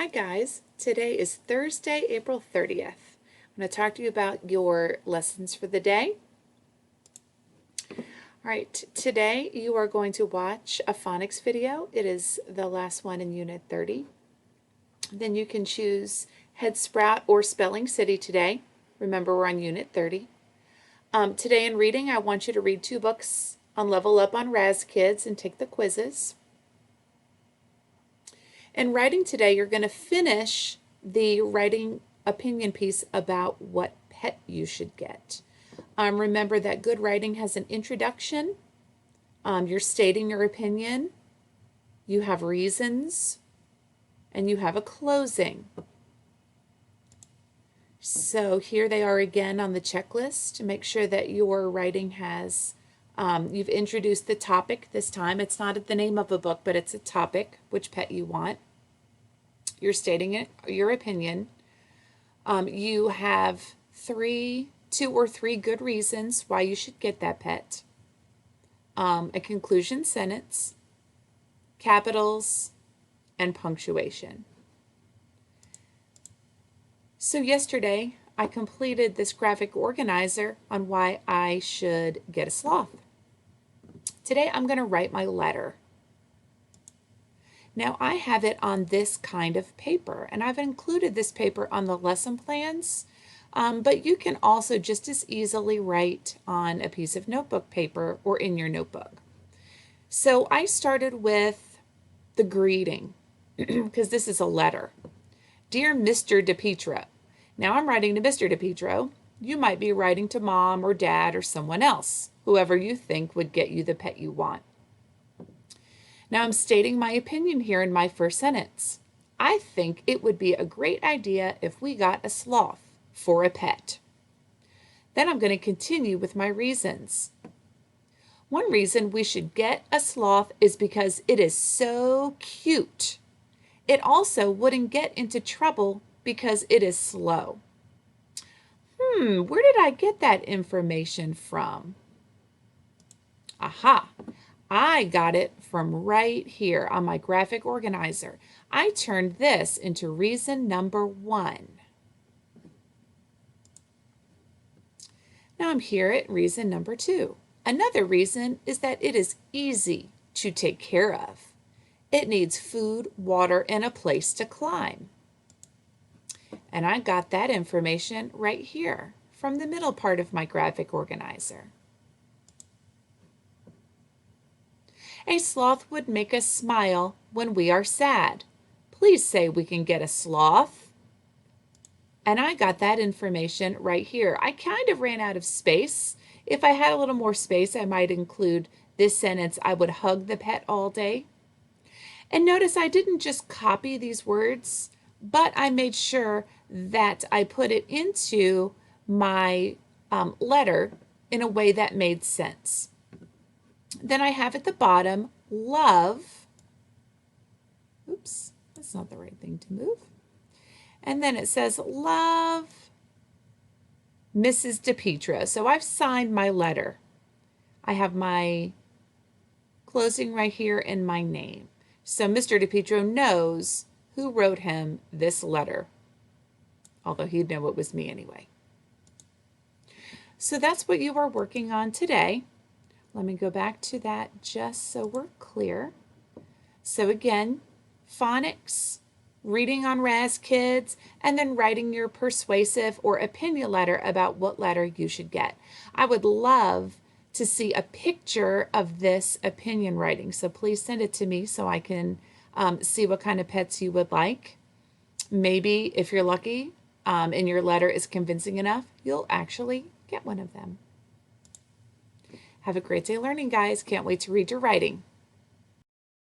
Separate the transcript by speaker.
Speaker 1: Hi guys, today is Thursday, April 30th. I'm going to talk to you about your lessons for the day. All right, today you are going to watch a phonics video. It is the last one in Unit 30. Then you can choose Head Sprout or Spelling City today. Remember, we're on Unit 30. Today in reading, I want you to read 2 books on Level Up on Raz Kids and take the quizzes. In writing today, you're going to finish the writing opinion piece about what pet you should get. Remember that good writing has an introduction. You're stating your opinion. You have reasons. And you have a closing. So here they are again on the checklist to make sure that your writing has, you've introduced the topic this time. It's not the name of a book, but it's a topic, which pet you want. You're stating it, your opinion. You have 2 or 3 good reasons why you should get that pet. A conclusion sentence, capitals, and punctuation. So yesterday, I completed this graphic organizer on why I should get a sloth. Today, I'm going to write my letter. Now, I have it on this kind of paper, and I've included this paper on the lesson plans, but you can also just as easily write on a piece of notebook paper or in your notebook. So I started with the greeting, because this is a letter. Dear Mr. DePietro. Now I'm writing to Mr. DePietro. You might be writing to Mom or Dad or someone else, whoever you think would get you the pet you want. Now I'm stating my opinion here in my first sentence. I think it would be a great idea if we got a sloth for a pet. Then I'm going to continue with my reasons. One reason we should get a sloth is because it is so cute. It also wouldn't get into trouble because it is slow. Where did I get that information from? Aha! I got it from right here on my graphic organizer. I turned this into reason number 1. Now I'm here at reason number 2. Another reason is that it is easy to take care of. It needs food, water, and a place to climb. And I got that information right here from the middle part of my graphic organizer. A sloth would make us smile when we are sad. Please say we can get a sloth. And I got that information right here. I kind of ran out of space. If I had a little more space, I might include this sentence, I would hug the pet all day. And notice I didn't just copy these words, but I made sure that I put it into my letter in a way that made sense. Then I have at the bottom, love. Oops, that's not the right thing to move. And then it says, love Mrs. DePietro. So I've signed my letter. I have my closing right here and my name. So Mr. DePietro knows who wrote him this letter, although he'd know it was me anyway. So that's what you are working on today. Let me go back to that just so we're clear. So again, phonics, reading on Raz Kids, and then writing your persuasive or opinion letter about what letter you should get. I would love to see a picture of this opinion writing, so please send it to me so I can see what kind of pets you would like. Maybe if you're lucky and your letter is convincing enough, you'll actually get one of them. Have a great day learning, guys. Can't wait to read your writing.